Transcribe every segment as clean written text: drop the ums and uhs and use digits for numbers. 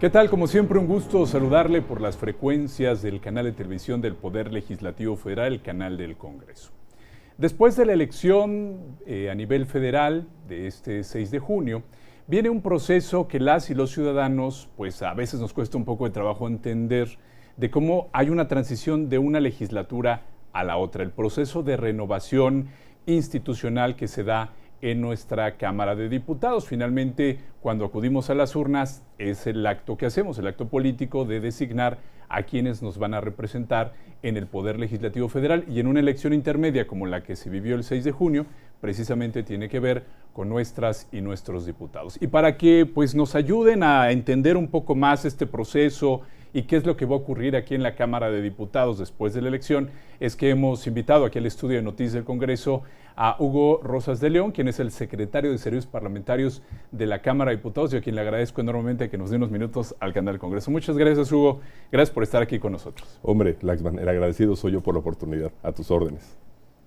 ¿Qué tal? Como siempre, un gusto saludarle por las frecuencias del canal de televisión del Poder Legislativo Federal, el canal del Congreso. Después de la elección a nivel federal de este 6 de junio, viene un proceso que las y los ciudadanos, pues a veces nos cuesta un poco de trabajo entender de cómo hay una transición de una legislatura a la otra, el proceso de renovación institucional que se da en nuestra Cámara de Diputados. Finalmente, cuando acudimos a las urnas, es el acto que hacemos, el acto político de designar a quienes nos van a representar en el Poder Legislativo Federal, y en una elección intermedia como la que se vivió el 6 de junio, precisamente tiene que ver con nuestras y nuestros diputados. Y para que pues, nos ayuden a entender un poco más este proceso y qué es lo que va a ocurrir aquí en la Cámara de Diputados después de la elección, es que hemos invitado aquí al estudio de Noticias del Congreso a Hugo Rosas de León, quien es el secretario de Servicios Parlamentarios de la Cámara de Diputados, y a quien le agradezco enormemente que nos dé unos minutos al canal del Congreso. Muchas gracias, Hugo. Gracias por estar aquí con nosotros. Hombre, Laxman, el agradecido soy yo por la oportunidad. A tus órdenes.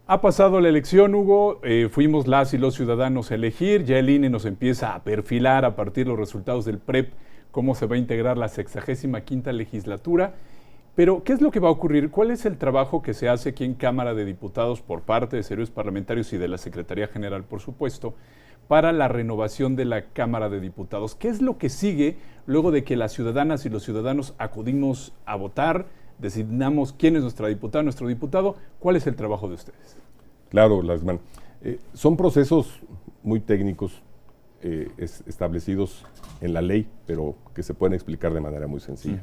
Ha pasado la elección, Hugo, fuimos las y los ciudadanos a elegir, ya el INE nos empieza a perfilar a partir de los resultados del PREP cómo se va a integrar la 65ª legislatura. Pero, ¿qué es lo que va a ocurrir? ¿Cuál es el trabajo que se hace aquí en Cámara de Diputados por parte de Servicios Parlamentarios y de la Secretaría General, por supuesto, para la renovación de la Cámara de Diputados? ¿Qué es lo que sigue luego de que las ciudadanas y los ciudadanos acudimos a votar, designamos quién es nuestra diputada, nuestro diputado? ¿Cuál es el trabajo de ustedes? Claro, Laxman. Son procesos muy técnicos establecidos en la ley, pero que se pueden explicar de manera muy sencilla.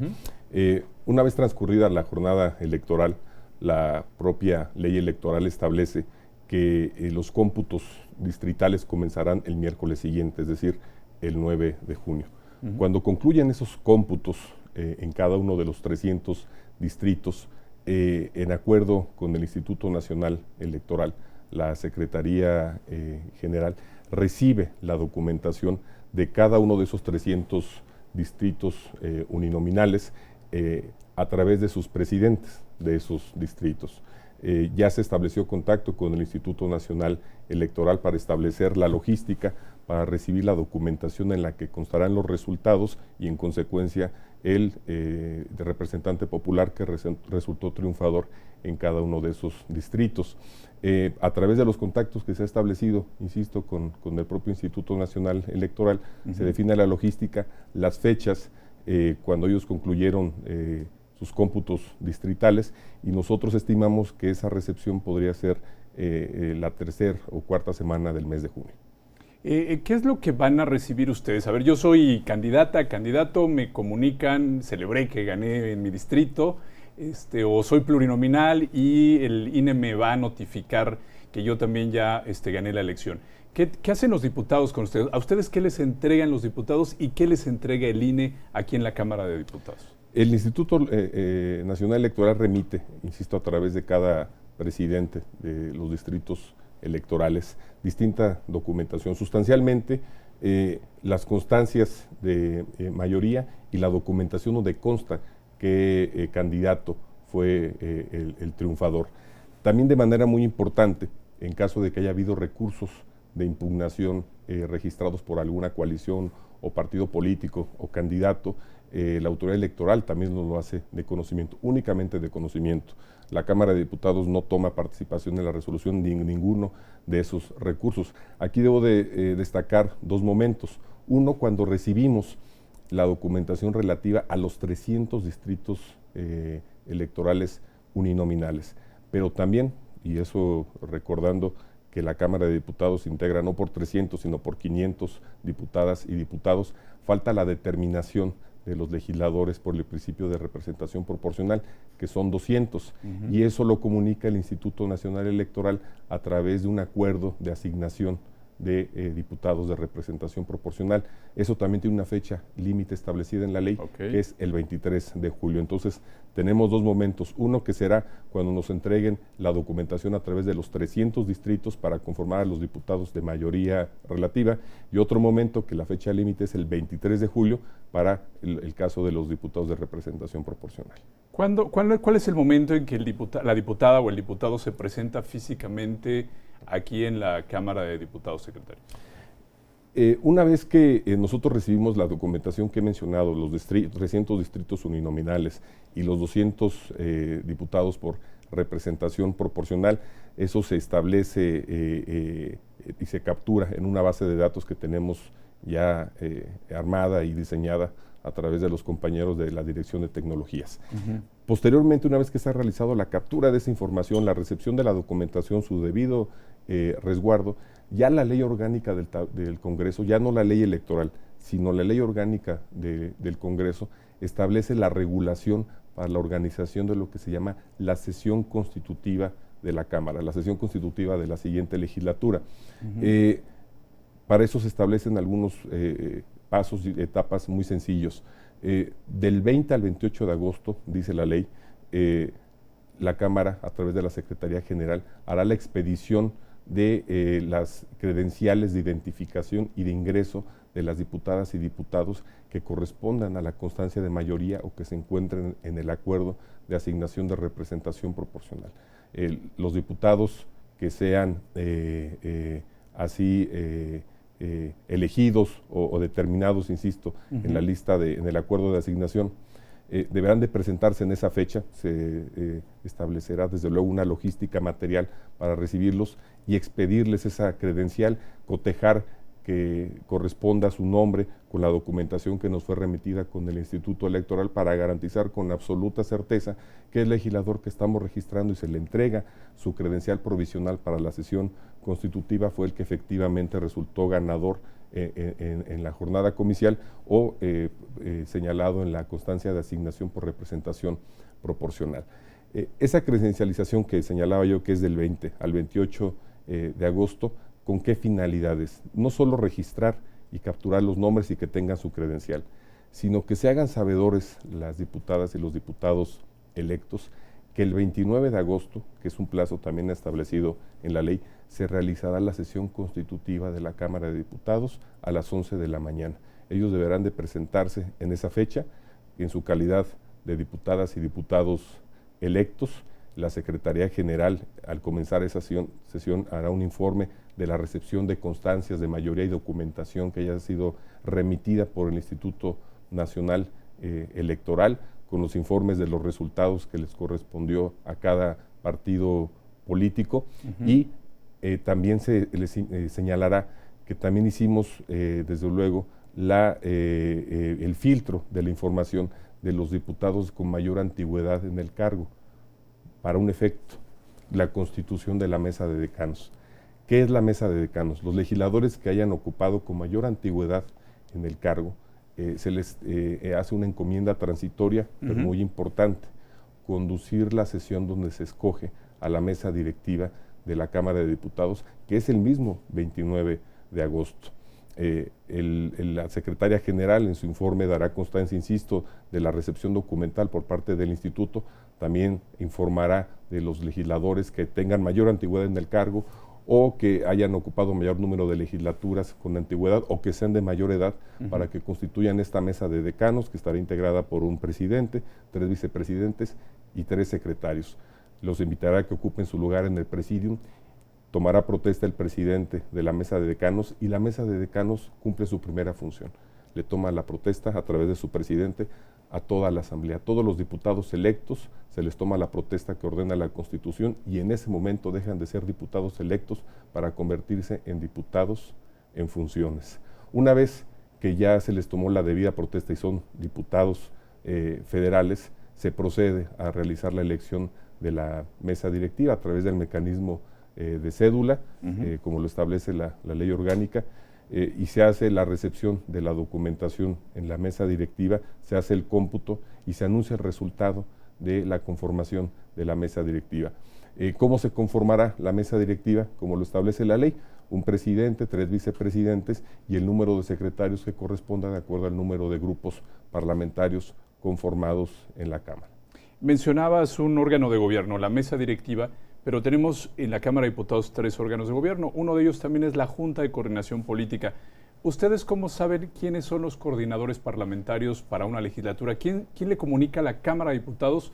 Una vez transcurrida la jornada electoral, la propia ley electoral establece que los cómputos distritales comenzarán el miércoles siguiente, es decir, el 9 de junio. Cuando concluyan esos cómputos en cada uno de los 300 distritos, en acuerdo con el Instituto Nacional Electoral, la Secretaría General recibe la documentación de cada uno de esos 300 distritos uninominales a través de sus presidentes de esos distritos. Ya se estableció contacto con el Instituto Nacional Electoral para establecer la logística para recibir la documentación en la que constarán los resultados y en consecuencia el representante popular que resultó triunfador en cada uno de esos distritos. A través de los contactos que se ha establecido, insisto, con el propio Instituto Nacional Electoral, se define la logística, las fechas, cuando ellos concluyeron sus cómputos distritales, y nosotros estimamos que esa recepción podría ser la tercera o cuarta semana del mes de junio. ¿Qué es lo que van a recibir ustedes? A ver, yo soy candidato, me comunican, celebré que gané en mi distrito, o soy plurinominal y el INE me va a notificar que yo también ya gané la elección. ¿Qué hacen los diputados con ustedes? ¿A ustedes qué les entregan los diputados y qué les entrega el INE aquí en la Cámara de Diputados? El Instituto Nacional Electoral remite, insisto, a través de cada presidente de los distritos electorales, distinta documentación, sustancialmente las constancias de mayoría y la documentación donde consta qué candidato fue el triunfador. También de manera muy importante, en caso de que haya habido recursos de impugnación registrados por alguna coalición o partido político o candidato, la autoridad electoral también nos lo hace de conocimiento, únicamente de conocimiento. La Cámara de Diputados no toma participación en la resolución de ninguno de esos recursos. Aquí debo de destacar dos momentos. Uno, cuando recibimos la documentación relativa a los 300 distritos electorales uninominales, pero también, y eso recordando que la Cámara de Diputados se integra no por 300, sino por 500 diputadas y diputados, falta la determinación de los legisladores por el principio de representación proporcional, que son 200, y eso lo comunica el Instituto Nacional Electoral a través de un acuerdo de asignación de diputados de representación proporcional. Eso también tiene una fecha límite establecida en la ley, que es el 23 de julio. Entonces, tenemos dos momentos. Uno, que será cuando nos entreguen la documentación a través de los 300 distritos para conformar a los diputados de mayoría relativa, y otro momento, que la fecha límite es el 23 de julio para el caso de los diputados de representación proporcional. ¿Cuál es el momento en que la diputada o el diputado se presenta físicamente aquí en la Cámara de Diputados, secretario? Una vez que nosotros recibimos la documentación que he mencionado, los 300 distritos uninominales y los 200 diputados por representación proporcional, eso se establece y se captura en una base de datos que tenemos ya armada y diseñada a través de los compañeros de la Dirección de Tecnologías. Posteriormente, una vez que se ha realizado la captura de esa información, la recepción de la documentación, su debido resguardo, ya la ley orgánica del Congreso, ya no la ley electoral, sino la ley orgánica del Congreso, establece la regulación para la organización de lo que se llama la sesión constitutiva de la Cámara, la sesión constitutiva de la siguiente legislatura. Para eso se establecen algunos pasos y etapas muy sencillos. Del 20 al 28 de agosto, dice la ley, la Cámara, a través de la Secretaría General, hará la expedición de las credenciales de identificación y de ingreso de las diputadas y diputados que correspondan a la constancia de mayoría o que se encuentren en el acuerdo de asignación de representación proporcional. Los diputados que sean así elegidos o determinados, insisto, en la lista, en el acuerdo de asignación, deberán de presentarse en esa fecha. Se establecerá desde luego una logística material para recibirlos y expedirles esa credencial, cotejar que corresponda a su nombre con la documentación que nos fue remitida con el Instituto Electoral para garantizar con absoluta certeza que el legislador que estamos registrando y se le entrega su credencial provisional para la sesión constitutiva fue el que efectivamente resultó ganador en la jornada comicial o señalado en la constancia de asignación por representación proporcional. Esa credencialización que señalaba yo, que es del 20 al 28 de agosto, ¿con qué finalidades? No solo registrar y capturar los nombres y que tengan su credencial, sino que se hagan sabedores las diputadas y los diputados electos que el 29 de agosto, que es un plazo también establecido en la ley, se realizará la sesión constitutiva de la Cámara de Diputados a las 11 de la mañana. Ellos deberán de presentarse en esa fecha, en su calidad de diputadas y diputados electos. La Secretaría General, al comenzar esa sesión, hará un informe de la recepción de constancias de mayoría y documentación que haya sido remitida por el Instituto Nacional Electoral, con los informes de los resultados que les correspondió a cada partido político. Y también se les señalará que también hicimos, desde luego, el filtro de la información de los diputados con mayor antigüedad en el cargo, para un efecto, la constitución de la mesa de decanos. ¿Qué es la mesa de decanos? Los legisladores que hayan ocupado con mayor antigüedad en el cargo, se les hace una encomienda transitoria, pero muy importante, conducir la sesión donde se escoge a la mesa directiva de la Cámara de Diputados, que es el mismo 29 de agosto. La Secretaria General en su informe dará constancia, insisto, de la recepción documental por parte del Instituto. También informará de los legisladores que tengan mayor antigüedad en el cargo o que hayan ocupado mayor número de legislaturas con antigüedad o que sean de mayor edad, para que constituyan esta mesa de decanos, que estará integrada por un presidente, 3 vicepresidentes y 3 secretarios. Los invitará a que ocupen su lugar en el presidium. Tomará protesta el presidente de la mesa de decanos y la mesa de decanos cumple su primera función. Le toma la protesta a través de su presidente a toda la asamblea. A todos los diputados electos se les toma la protesta que ordena la Constitución y en ese momento dejan de ser diputados electos para convertirse en diputados en funciones. Una vez que ya se les tomó la debida protesta y son diputados federales, se procede a realizar la elección de la mesa directiva a través del mecanismo de cédula, como lo establece la ley orgánica, y se hace la recepción de la documentación en la mesa directiva, se hace el cómputo y se anuncia el resultado de la conformación de la mesa directiva. ¿Cómo se conformará la mesa directiva? Como lo establece la ley, un presidente, 3 vicepresidentes y el número de secretarios que corresponda de acuerdo al número de grupos parlamentarios conformados en la Cámara. Mencionabas un órgano de gobierno, la mesa directiva, pero tenemos en la Cámara de Diputados 3 órganos de gobierno. Uno de ellos también es la Junta de Coordinación Política. ¿Ustedes cómo saben quiénes son los coordinadores parlamentarios para una legislatura? ¿Quién le comunica a la Cámara de Diputados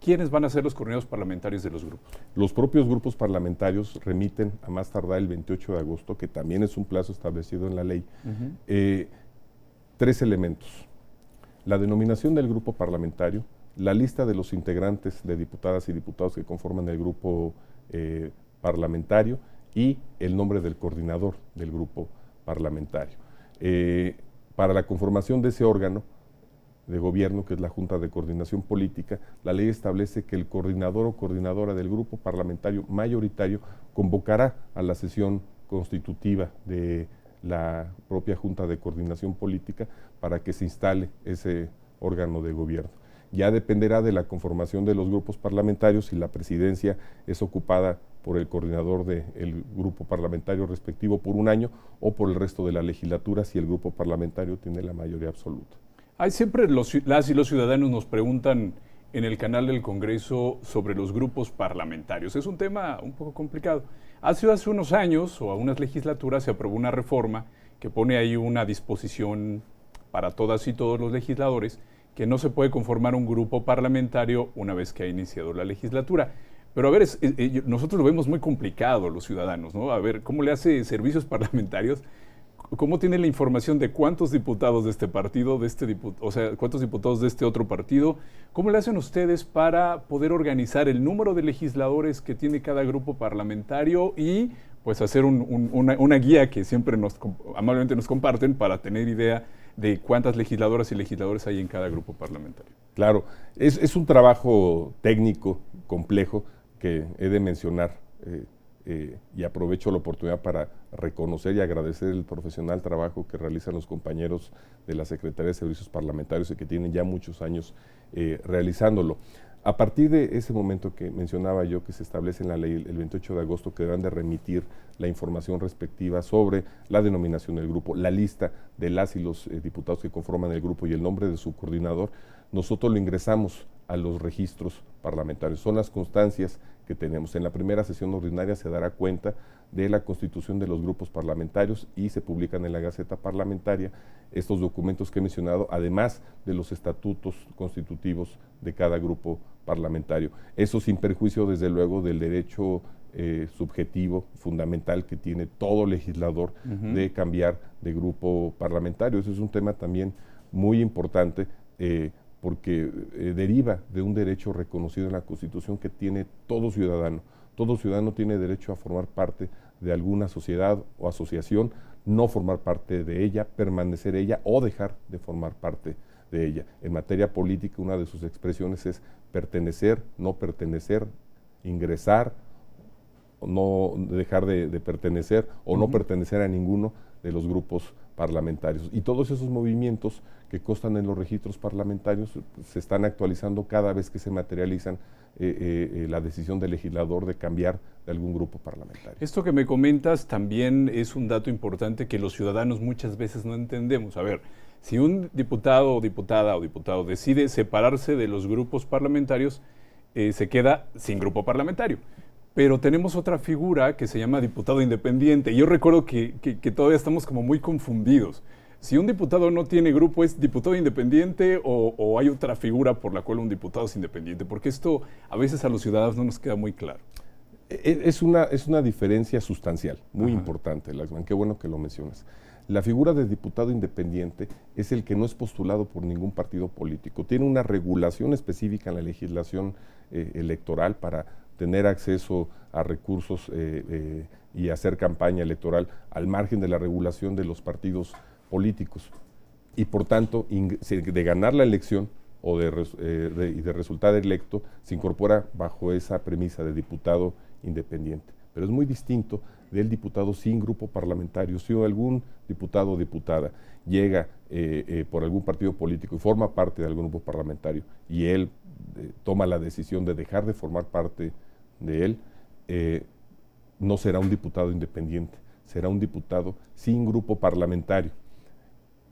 ¿quiénes van a ser los coordinadores parlamentarios de los grupos? Los propios grupos parlamentarios remiten a más tardar el 28 de agosto, que también es un plazo establecido en la ley, 3 elementos: la denominación del grupo parlamentario, la lista de los integrantes de diputadas y diputados que conforman el grupo parlamentario y el nombre del coordinador del grupo parlamentario. Para la conformación de ese órgano de gobierno, que es la Junta de Coordinación Política, la ley establece que el coordinador o coordinadora del grupo parlamentario mayoritario convocará a la sesión constitutiva de la propia Junta de Coordinación Política para que se instale ese órgano de gobierno. Ya dependerá de la conformación de los grupos parlamentarios si la presidencia es ocupada por el coordinador del grupo parlamentario respectivo por un año o por el resto de la legislatura si el grupo parlamentario tiene la mayoría absoluta. Hay siempre las y los ciudadanos nos preguntan en el canal del Congreso sobre los grupos parlamentarios. Es un tema un poco complicado. Hace unos años o a unas legislaturas se aprobó una reforma que pone ahí una disposición para todas y todos los legisladores que no se puede conformar un grupo parlamentario una vez que ha iniciado la legislatura. Pero a ver, nosotros lo vemos muy complicado los ciudadanos, ¿no? A ver, ¿cómo le hace servicios parlamentarios? ¿Cómo tiene la información de cuántos diputados de este partido, o sea, cuántos diputados de este otro partido? ¿Cómo le hacen ustedes para poder organizar el número de legisladores que tiene cada grupo parlamentario y pues hacer una guía que siempre amablemente nos comparten para tener idea de cuántas legisladoras y legisladores hay en cada grupo parlamentario? Claro, es un trabajo técnico, complejo, que he de mencionar y aprovecho la oportunidad para reconocer y agradecer el profesional trabajo que realizan los compañeros de la Secretaría de Servicios Parlamentarios y que tienen ya muchos años realizándolo. A partir de ese momento que mencionaba yo, que se establece en la ley el 28 de agosto, que deberán de remitir la información respectiva sobre la denominación del grupo, la lista de las y los diputados que conforman el grupo y el nombre de su coordinador, nosotros lo ingresamos a los registros parlamentarios. Son las constancias que tenemos. En la primera sesión ordinaria se dará cuenta de la constitución de los grupos parlamentarios y se publican en la Gaceta Parlamentaria estos documentos que he mencionado, además de los estatutos constitutivos de cada grupo parlamentario. Eso sin perjuicio, desde luego, del derecho subjetivo fundamental que tiene todo legislador de cambiar de grupo parlamentario. Eso es un tema también muy importante porque deriva de un derecho reconocido en la Constitución que tiene todo ciudadano. Todo ciudadano tiene derecho a formar parte de alguna sociedad o asociación, no formar parte de ella, permanecer ella o dejar de formar parte de ella. En materia política, una de sus expresiones es pertenecer, no pertenecer, ingresar, no dejar de pertenecer o no pertenecer a ninguno de los grupos parlamentarios. Y todos esos movimientos que constan en los registros parlamentarios se están actualizando cada vez que se materializan la decisión del legislador de cambiar de algún grupo parlamentario. Esto que me comentas también es un dato importante que los ciudadanos muchas veces no entendemos. A ver, si un diputado o diputado decide separarse de los grupos parlamentarios, se queda sin grupo parlamentario. Pero tenemos otra figura que se llama diputado independiente. Y yo recuerdo que todavía estamos como muy confundidos. Si un diputado no tiene grupo, ¿es diputado independiente o hay otra figura por la cual un diputado es independiente? Porque esto a veces a los ciudadanos no nos queda muy claro. Es una diferencia sustancial, muy importante, Laxman, qué bueno que lo mencionas. La figura de diputado independiente es el que no es postulado por ningún partido político. Tiene una regulación específica en la legislación electoral para tener acceso a recursos y hacer campaña electoral al margen de la regulación de los partidos políticos. Y por tanto, de ganar la elección o de resultar electo, se incorpora bajo esa premisa de diputado independiente. Pero es muy distinto del diputado sin grupo parlamentario. Si algún diputado o diputada llega por algún partido político y forma parte de algún grupo parlamentario y él toma la decisión de dejar de formar parte de él, no será un diputado independiente, será un diputado sin grupo parlamentario.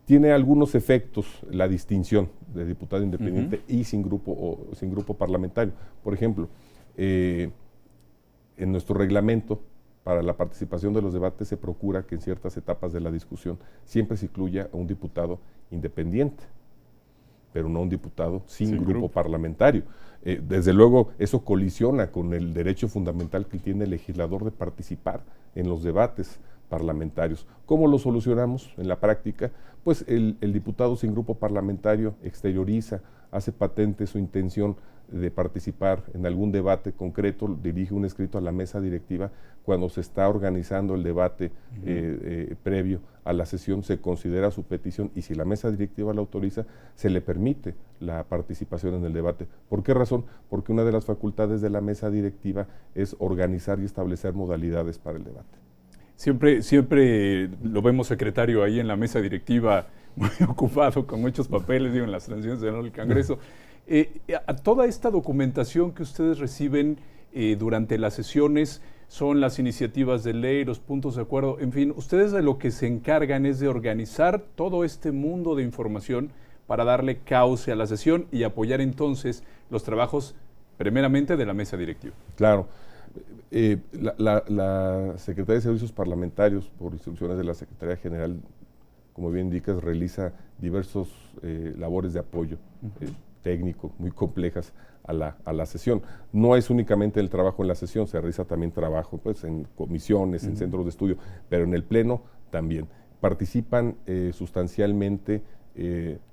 Tiene algunos efectos la distinción de diputado independiente y sin grupo parlamentario. Por ejemplo, en nuestro reglamento para la participación de los debates se procura que en ciertas etapas de la discusión siempre se incluya a un diputado independiente. pero no un diputado sin grupo parlamentario. Desde luego, eso colisiona con el derecho fundamental que tiene el legislador de participar en los debates parlamentarios. ¿Cómo lo solucionamos en la práctica? Pues el diputado sin grupo parlamentario exterioriza, hace patente su intención de participar en algún debate concreto, dirige un escrito a la mesa directiva. Cuando se está organizando el debate previo a la sesión, se considera su petición y si la mesa directiva la autoriza, se le permite la participación en el debate. ¿Por qué razón? Porque una de las facultades de la mesa directiva es organizar y establecer modalidades para el debate. Siempre lo vemos, secretario, ahí en la mesa directiva, muy ocupado con muchos papeles, en las transiciones del Congreso. A toda esta documentación que ustedes reciben durante las sesiones, son las iniciativas de ley, los puntos de acuerdo, en fin, ustedes de lo que se encargan es de organizar todo este mundo de información para darle cauce a la sesión y apoyar entonces los trabajos primeramente de la mesa directiva. Claro. La Secretaría de Servicios Parlamentarios, por instrucciones de la Secretaría General, como bien indicas, realiza diversos labores de apoyo técnico muy complejas a la sesión. No es únicamente el trabajo en la sesión, se realiza también trabajo pues, en comisiones, en centros de estudio, pero en el Pleno también. Participan sustancialmente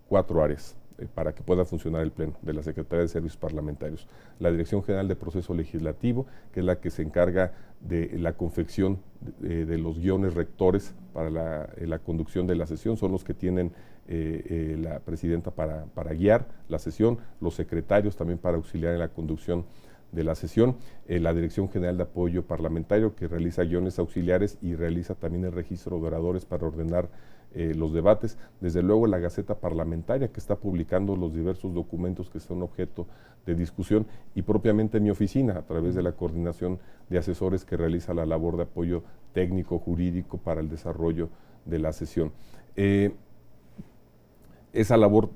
4 áreas para que pueda funcionar el Pleno de la Secretaría de Servicios Parlamentarios. La Dirección General de Proceso Legislativo, que es la que se encarga de la confección de los guiones rectores para la conducción de la sesión, son los que tienen la presidenta para guiar la sesión, los secretarios también para auxiliar en la conducción de la sesión, la Dirección General de Apoyo Parlamentario, que realiza guiones auxiliares y realiza también el registro de oradores para ordenar los debates, desde luego la Gaceta Parlamentaria, que está publicando los diversos documentos que son objeto de discusión, y propiamente mi oficina, a través de la coordinación de asesores que realiza la labor de apoyo técnico, jurídico para el desarrollo de la sesión. Esa labor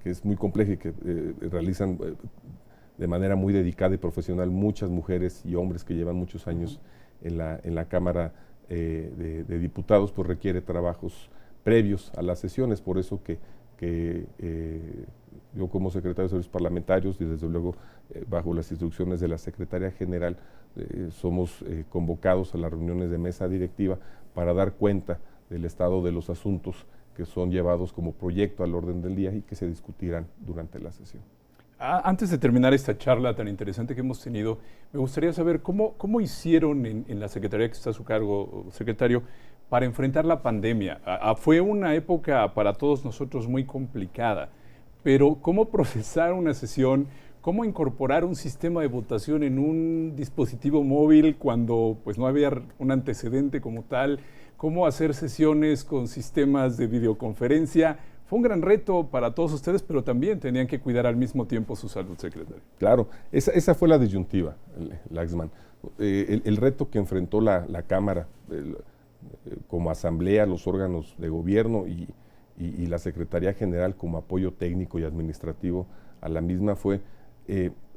que es muy compleja y que realizan de manera muy dedicada y profesional muchas mujeres y hombres que llevan muchos años en la Cámara de Diputados, pues requiere trabajos previos a las sesiones. Por eso que yo como secretario de Servicios Parlamentarios y desde luego bajo las instrucciones de la Secretaría General somos convocados a las reuniones de mesa directiva para dar cuenta del estado de los asuntos que son llevados como proyecto al orden del día y que se discutirán durante la sesión. Antes de terminar esta charla tan interesante que hemos tenido, me gustaría saber cómo hicieron en la Secretaría que está a su cargo, secretario, para enfrentar la pandemia. Fue una época para todos nosotros muy complicada, pero ¿cómo procesar una sesión? ¿Cómo incorporar un sistema de votación en un dispositivo móvil cuando pues, no había un antecedente como tal? ¿Cómo hacer sesiones con sistemas de videoconferencia? Fue un gran reto para todos ustedes, pero también tenían que cuidar al mismo tiempo su salud, secretario. Claro, esa fue la disyuntiva, Laxman. El reto que enfrentó la Cámara como asamblea, los órganos de gobierno y la Secretaría General como apoyo técnico y administrativo a la misma fue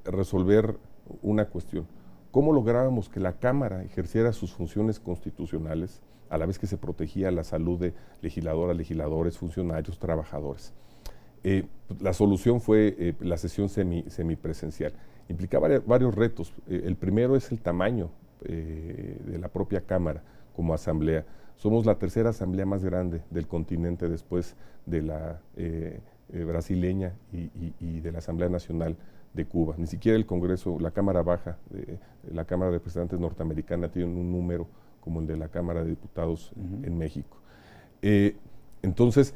resolver una cuestión. ¿Cómo lográbamos que la Cámara ejerciera sus funciones constitucionales a la vez que se protegía la salud de legisladoras, legisladores, funcionarios, trabajadores? La solución fue la sesión semipresencial. Implicaba varios retos. El primero es el tamaño de la propia Cámara como asamblea. Somos la tercera asamblea más grande del continente después de la brasileña y de la Asamblea Nacional de Cuba. Ni siquiera el Congreso, la Cámara Baja, la Cámara de Representantes norteamericana tiene un número como el de la Cámara de Diputados en México. Entonces,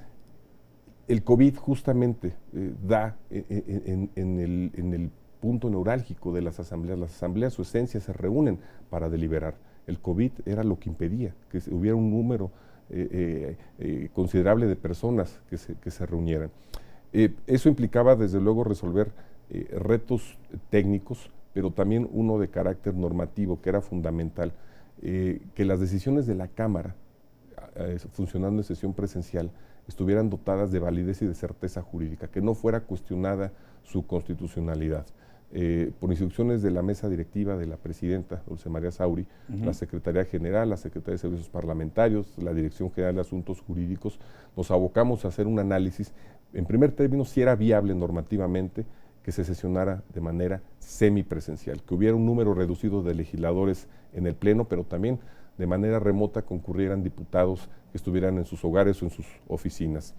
el COVID justamente da en el punto neurálgico de las asambleas. Las asambleas, su esencia, se reúnen para deliberar. El COVID era lo que impedía que hubiera un número considerable de personas que se reunieran. Eso implicaba, desde luego, resolver retos técnicos, pero también uno de carácter normativo, que era fundamental, que las decisiones de la Cámara, funcionando en sesión presencial, estuvieran dotadas de validez y de certeza jurídica, que no fuera cuestionada su constitucionalidad. Por instrucciones de la mesa directiva de la presidenta, Dulce María Sauri, la Secretaría General, la Secretaría de Servicios Parlamentarios, la Dirección General de Asuntos Jurídicos, nos abocamos a hacer un análisis en primer término, si era viable normativamente que se sesionara de manera semipresencial, que hubiera un número reducido de legisladores en el Pleno, pero también de manera remota concurrieran diputados que estuvieran en sus hogares o en sus oficinas.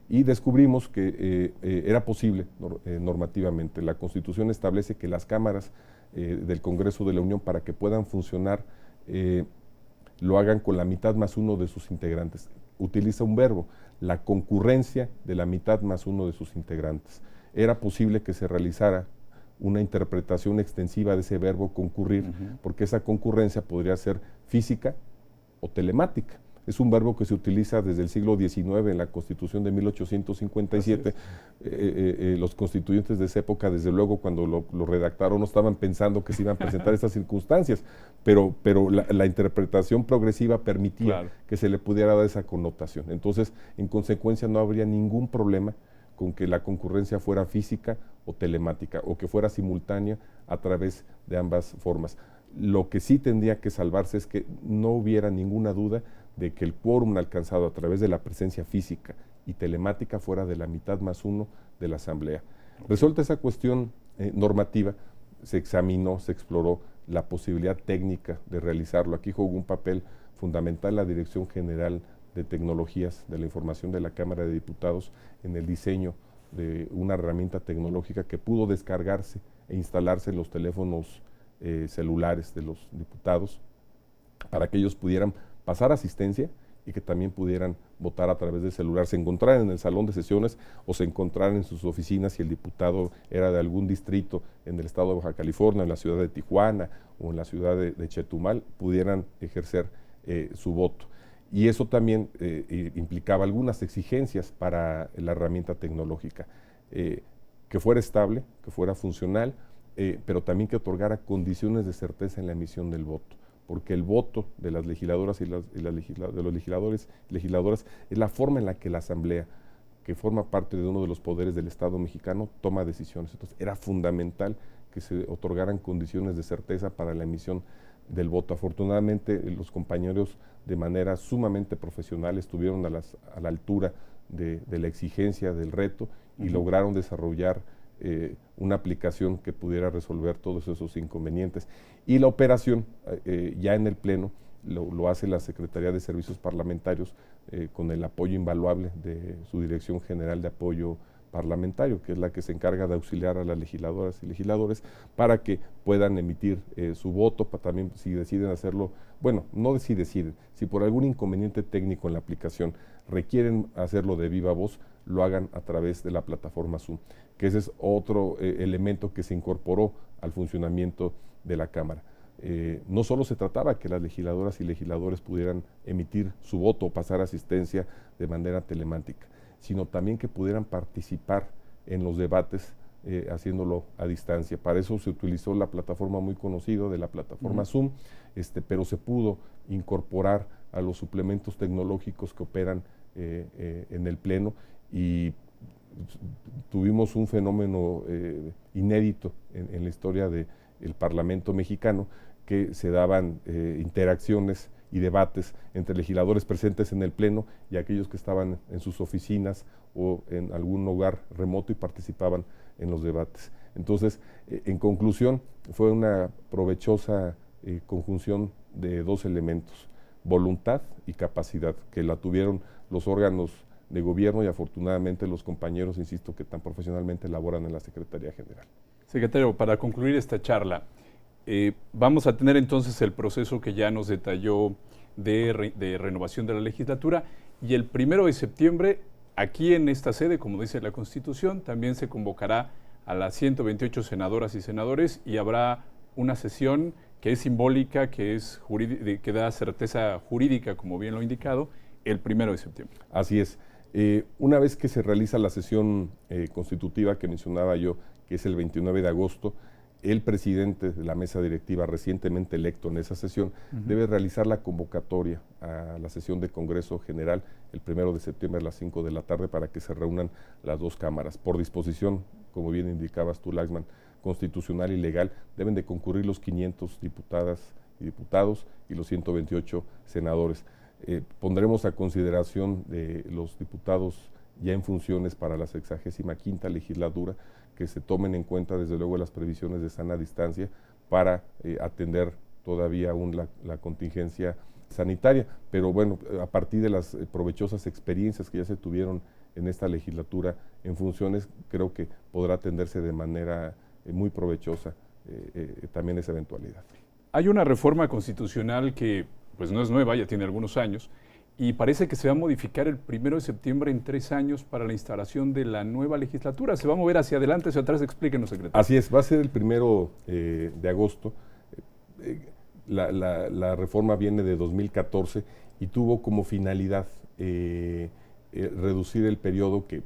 Y descubrimos que era posible normativamente. La Constitución establece que las cámaras del Congreso de la Unión, para que puedan funcionar, lo hagan con la mitad más uno de sus integrantes. Utiliza un verbo, la concurrencia de la mitad más uno de sus integrantes. Era posible que se realizara una interpretación extensiva de ese verbo concurrir, porque esa concurrencia podría ser física o telemática. Es un verbo que se utiliza desde el siglo XIX en la Constitución de 1857. Los constituyentes de esa época, desde luego, cuando lo redactaron, no estaban pensando que se iban a presentar estas circunstancias, pero la interpretación progresiva permitía que se le pudiera dar esa connotación. Entonces, en consecuencia, no habría ningún problema con que la concurrencia fuera física o telemática, o que fuera simultánea a través de ambas formas. Lo que sí tendría que salvarse es que no hubiera ninguna duda de que el quórum alcanzado a través de la presencia física y telemática fuera de la mitad más uno de la Asamblea. Resuelta esa cuestión normativa, se examinó, se exploró la posibilidad técnica de realizarlo. Aquí jugó un papel fundamental la Dirección General de Tecnologías de la Información de la Cámara de Diputados en el diseño de una herramienta tecnológica que pudo descargarse e instalarse en los teléfonos celulares de los diputados para que ellos pudieran pasar asistencia y que también pudieran votar a través del celular, se encontraran en el salón de sesiones o se encontraran en sus oficinas si el diputado era de algún distrito en el estado de Baja California, en la ciudad de Tijuana o en la ciudad de Chetumal, pudieran ejercer su voto. Y eso también implicaba algunas exigencias para la herramienta tecnológica, que fuera estable, que fuera funcional, pero también que otorgara condiciones de certeza en la emisión del voto, porque el voto de las legisladoras de los legisladores y legisladoras es la forma en la que la Asamblea, que forma parte de uno de los poderes del Estado mexicano, toma decisiones. Entonces era fundamental que se otorgaran condiciones de certeza para la emisión del voto. Afortunadamente los compañeros, de manera sumamente profesional, estuvieron a la altura de la exigencia, del reto, y lograron desarrollar una aplicación que pudiera resolver todos esos inconvenientes. Y la operación, ya en el Pleno, lo hace la Secretaría de Servicios Parlamentarios con el apoyo invaluable de su Dirección General de Apoyo Parlamentario, que es la que se encarga de auxiliar a las legisladoras y legisladores para que puedan emitir su voto, también si deciden hacerlo, bueno, no si deciden, si por algún inconveniente técnico en la aplicación requieren hacerlo de viva voz, lo hagan a través de la plataforma Zoom, que ese es otro elemento que se incorporó al funcionamiento de la Cámara. No solo se trataba que las legisladoras y legisladores pudieran emitir su voto o pasar asistencia de manera telemática, sino también que pudieran participar en los debates haciéndolo a distancia. Para eso se utilizó la plataforma muy conocida de la plataforma Zoom, pero se pudo incorporar a los suplementos tecnológicos que operan en el Pleno, y tuvimos un fenómeno inédito en la historia del Parlamento mexicano, que se daban interacciones y debates entre legisladores presentes en el Pleno y aquellos que estaban en sus oficinas o en algún lugar remoto y participaban en los debates. Entonces, en conclusión, fue una provechosa conjunción de dos elementos: voluntad y capacidad, que la tuvieron los órganos de gobierno y afortunadamente los compañeros, insisto, que tan profesionalmente laboran en la Secretaría General. Secretario, para concluir esta charla, vamos a tener entonces el proceso que ya nos detalló de renovación de la legislatura, y el 1 de septiembre, aquí en esta sede, como dice la Constitución, también se convocará a las 128 senadoras y senadores y habrá una sesión que es simbólica, que da certeza jurídica, como bien lo ha indicado, el 1 de septiembre. Así es. Una vez que se realiza la sesión constitutiva que mencionaba yo, que es el 29 de agosto, el presidente de la mesa directiva recientemente electo en esa sesión debe realizar la convocatoria a la sesión de Congreso General el 1 de septiembre a las 5 de la tarde para que se reúnan las dos cámaras. Por disposición, como bien indicabas tú, Laxman, constitucional y legal, deben de concurrir los 500 diputadas y diputados y los 128 senadores. Pondremos a consideración de los diputados ya en funciones para la 65ª legislatura, que se tomen en cuenta desde luego las previsiones de sana distancia para atender todavía aún la contingencia sanitaria. Pero bueno, a partir de las provechosas experiencias que ya se tuvieron en esta legislatura en funciones, creo que podrá atenderse de manera muy provechosa también esa eventualidad. Hay una reforma constitucional que pues no es nueva, ya tiene algunos años, y parece que se va a modificar el 1 de septiembre en 3 años para la instalación de la nueva legislatura. ¿Se va a mover hacia adelante, hacia atrás? Explíquenos, secretario. Así es, va a ser el 1 de agosto. La reforma viene de 2014 y tuvo como finalidad reducir el periodo que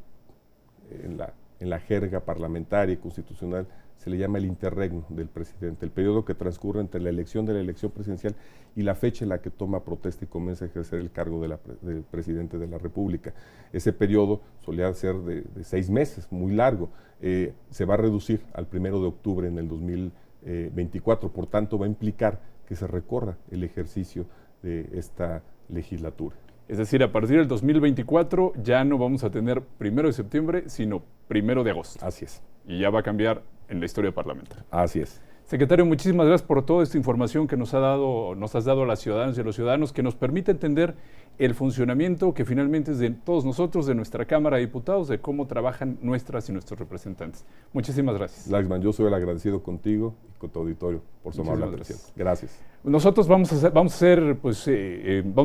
en la jerga parlamentaria y constitucional se le llama el interregno del presidente, el periodo que transcurre entre la elección de la elección presidencial y la fecha en la que toma protesta y comienza a ejercer el cargo de presidente de la República. Ese periodo solía ser de 6 meses, muy largo. Se va a reducir al 1 de octubre en el 2024, por tanto va a implicar que se recorra el ejercicio de esta legislatura. Es decir, a partir del 2024 ya no vamos a tener 1 de septiembre, sino 1 de agosto. Así es. Y ya va a cambiar en la historia parlamentaria. Así es. Secretario, muchísimas gracias por toda esta información que nos has dado a las ciudadanas y a los ciudadanos, que nos permite entender el funcionamiento que finalmente es de todos nosotros, de nuestra Cámara de Diputados, de cómo trabajan nuestras y nuestros representantes. Muchísimas gracias. Laxman, yo soy el agradecido contigo y con tu auditorio por su amable atención. Gracias. Nosotros vamos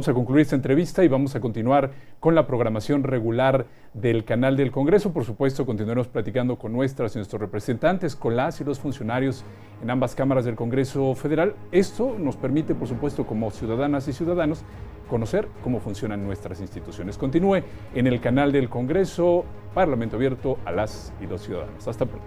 a concluir esta entrevista y vamos a continuar con la programación regular del canal del Congreso. Por supuesto, continuaremos platicando con nuestras y nuestros representantes, con las y los funcionarios en ambas cámaras del Congreso Federal. Esto nos permite, por supuesto, como ciudadanas y ciudadanos, conocer cómo funcionan nuestras instituciones. Continúe en el canal del Congreso, Parlamento Abierto a las y los ciudadanos. Hasta pronto.